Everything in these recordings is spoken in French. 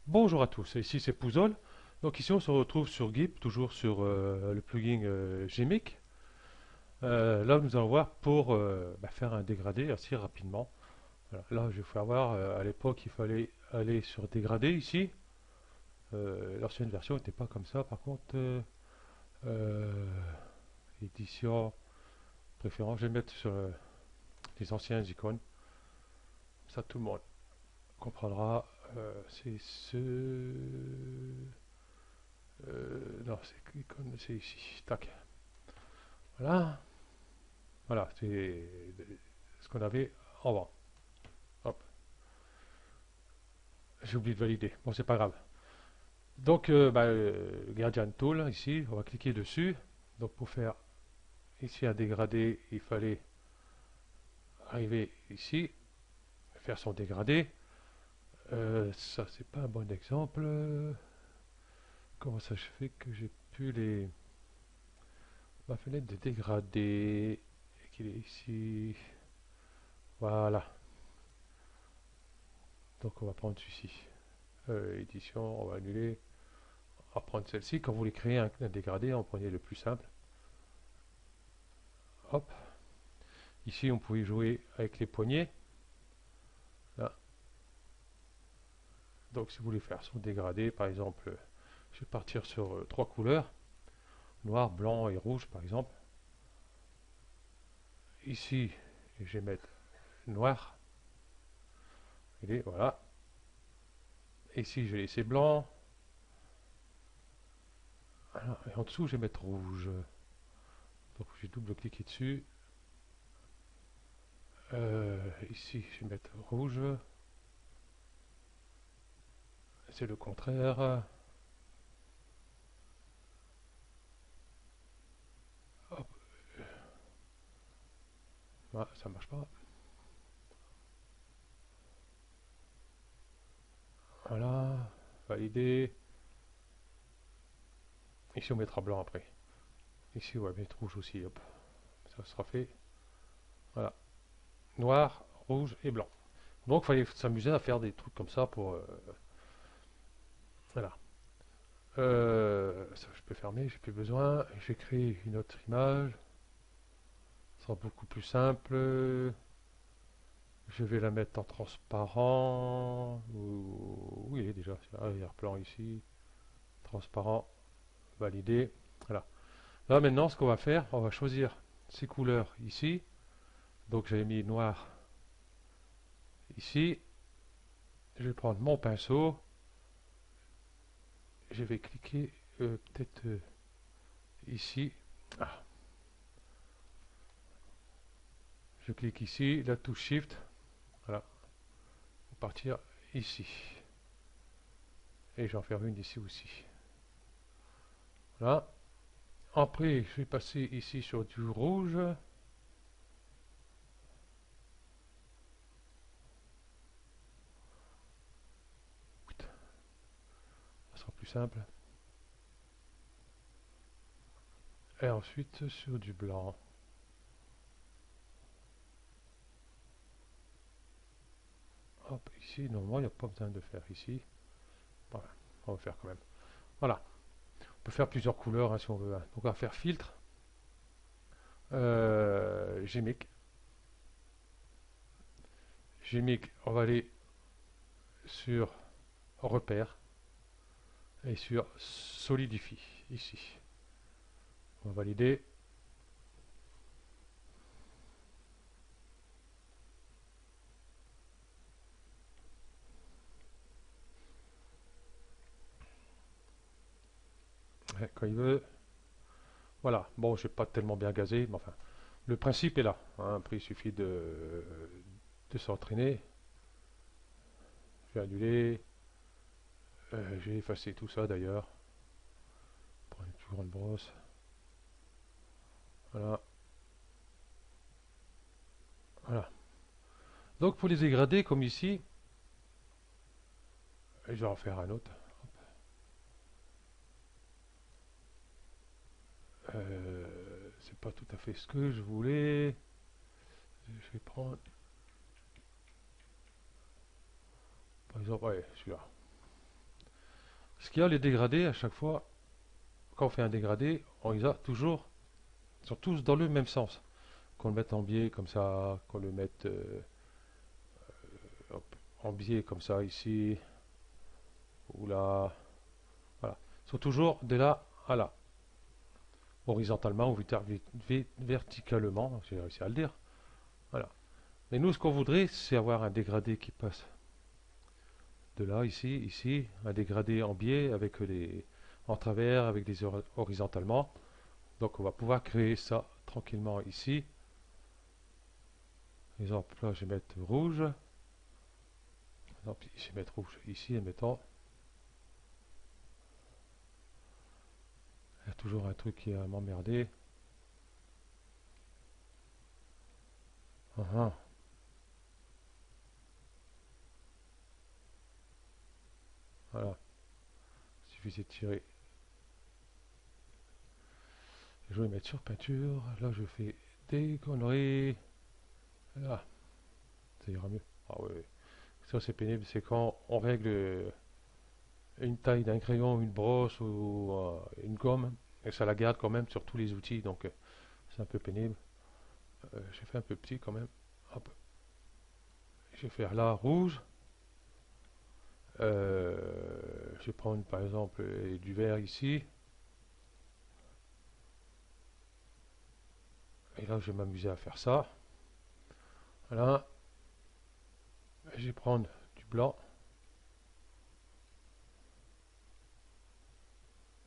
Bonjour à tous, ici c'est Pouzol. Donc ici on se retrouve sur GIMP, toujours sur le plugin Gmic. Là nous allons voir pour faire un dégradé assez rapidement. Voilà. Là je vais faire voir, à l'époque il fallait aller sur dégradé ici. L'ancienne version n'était pas comme ça par contre. Euh, Édition, préférence, je vais mettre sur les anciens icônes. Ça tout le monde comprendra. C'est ce... non, c'est icône, c'est ici. Tac. Voilà. Voilà, c'est ce qu'on avait en bas. Hop, j'ai oublié de valider. Bon, c'est pas grave. Donc, Gradient Tool, ici, on va cliquer dessus. Donc, pour faire ici un dégradé, il fallait arriver ici, faire son dégradé. Ça, c'est pas un bon exemple. Comment ça se fait que j'ai pu les... Ma fenêtre de dégradé, et qu'il est ici. Voilà. Donc, on va prendre celui-ci. Édition, on va annuler. On va prendre celle-ci. Quand vous voulez créer un dégradé, on prenait le plus simple. Hop. Ici, on pouvait jouer avec les poignets. Là. Donc, si vous voulez faire son dégradé, par exemple, je vais partir sur trois couleurs. Noir, blanc et rouge, par exemple. Ici, je vais mettre noir. Et voilà. Ici, je vais laisser blanc. Voilà. Et en dessous, je vais mettre rouge. Donc, je vais double-cliquer dessus. Ici, je vais mettre rouge. C'est le contraire. Hop. Ah, ça marche pas. Voilà. Valider. Ici, on mettra blanc après. Ici, on va mettre rouge aussi. Hop. Ça sera fait. Voilà. Noir, rouge et blanc. Donc, il fallait s'amuser à faire des trucs comme ça pour... voilà. Ça, je peux fermer, j'ai plus besoin. J'ai créé une autre image. Ce sera beaucoup plus simple. Je vais la mettre en transparent. Oui, déjà, c'est l'arrière-plan ici. Transparent, validé. Voilà. Là, maintenant, ce qu'on va faire, on va choisir ces couleurs ici. Donc, j'ai mis noir ici. Je vais prendre mon pinceau. Je vais cliquer peut-être ici. Ah, je clique ici, la touche Shift. Voilà. Pour partir ici. Et j'en faire une ici aussi. Voilà. Après, je vais passer ici sur du rouge. Ça sera plus simple. Et ensuite sur du blanc. Hop, ici, normalement, il n'y a pas besoin de faire ici. Voilà, on va faire quand même. Voilà. On peut faire plusieurs couleurs hein, si on veut. Hein. Donc on va faire filtre. Gmic. Gmic, on va aller sur repère et sur solidify ici. On va valider. Ouais, quand il veut. Voilà. Bon, je n'ai pas tellement bien gazé, mais enfin, le principe est là. Hein. Après, il suffit de s'entraîner. Je vais annuler. J'ai effacé tout ça d'ailleurs. Prendre une plus grande brosse. Voilà. Voilà. Donc pour les dégrader comme ici, je vais en faire un autre. C'est pas tout à fait ce que je voulais. Je vais prendre par exemple, ouais, celui-là. Ce qu'il y a, les dégradés, à chaque fois, quand on fait un dégradé, on les a toujours, ils sont tous dans le même sens. Qu'on le mette en biais comme ça, qu'on le mette hop, en biais comme ça ici, ou là, voilà. Ils sont toujours de là à là, horizontalement ou verticalement, j'ai réussi à le dire. Voilà. Mais nous, ce qu'on voudrait, c'est avoir un dégradé qui passe de là, ici, ici, un dégradé en biais avec les en travers, avec des horizontalement. Donc on va pouvoir créer ça tranquillement ici. Par exemple, là, je vais mettre rouge. Par exemple, je vais mettre rouge ici, admettons. Il y a toujours un truc qui va m'emmerder. Uhum. Voilà, il suffit de tirer. Je vais mettre sur peinture. Là, je fais des conneries. Là, ça ira mieux. Ah oui, ça c'est pénible, c'est quand on règle une taille d'un crayon, une brosse ou une gomme, et ça la garde quand même sur tous les outils, donc c'est un peu pénible. J'ai fait un peu petit quand même. Hop. Je vais faire là rouge. Je vais prendre par exemple du vert ici. Et là, je vais m'amuser à faire ça. Voilà. Je vais prendre du blanc.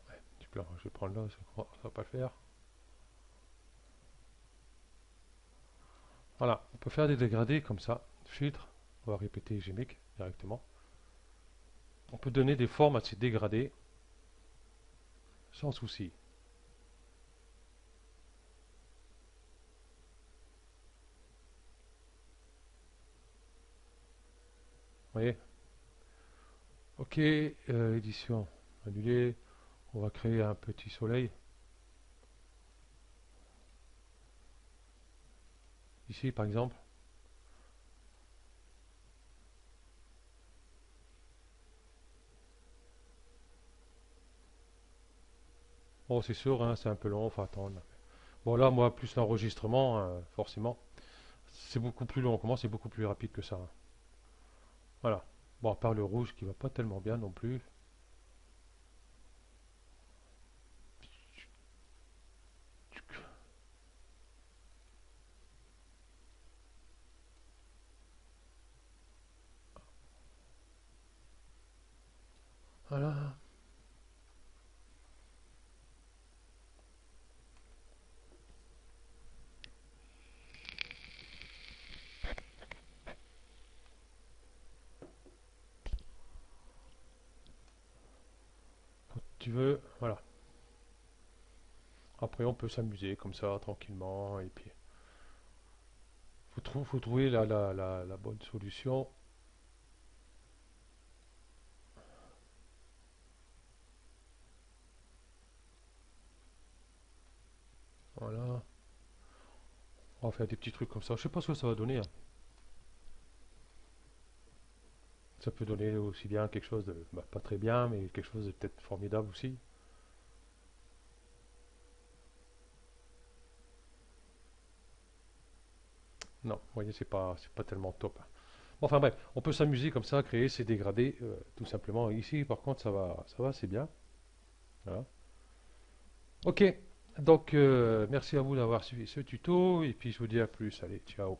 Ouais, du blanc, je vais prendre là, ça va pas le faire. Voilà, on peut faire des dégradés comme ça. Filtre, on va répéter Gmic directement. On peut donner des formes à ces dégradés sans souci. Vous voyez? Ok, édition annulée. On va créer un petit soleil. Ici, par exemple. Bon, c'est sûr, hein, c'est un peu long, faut attendre. Bon, là, moi, plus l'enregistrement, forcément, c'est beaucoup plus long. Comment c'est beaucoup plus rapide que ça, hein. Voilà. Bon, à part le rouge qui va pas tellement bien non plus. Voilà. Quand tu veux, voilà. Après, on peut s'amuser comme ça, tranquillement, et puis faut trouver la bonne solution. Voilà. On va faire des petits trucs comme ça. Je sais pas ce que ça va donner, hein. Ça peut donner aussi bien quelque chose de bah, pas très bien, mais quelque chose de peut-être formidable aussi. Non, vous voyez, c'est pas tellement top, hein. Bon, enfin bref, on peut s'amuser comme ça, à créer ces dégradés, tout simplement. Ici, par contre, ça va, c'est bien. Voilà. Ok, donc merci à vous d'avoir suivi ce tuto, et puis je vous dis à plus. Allez, ciao.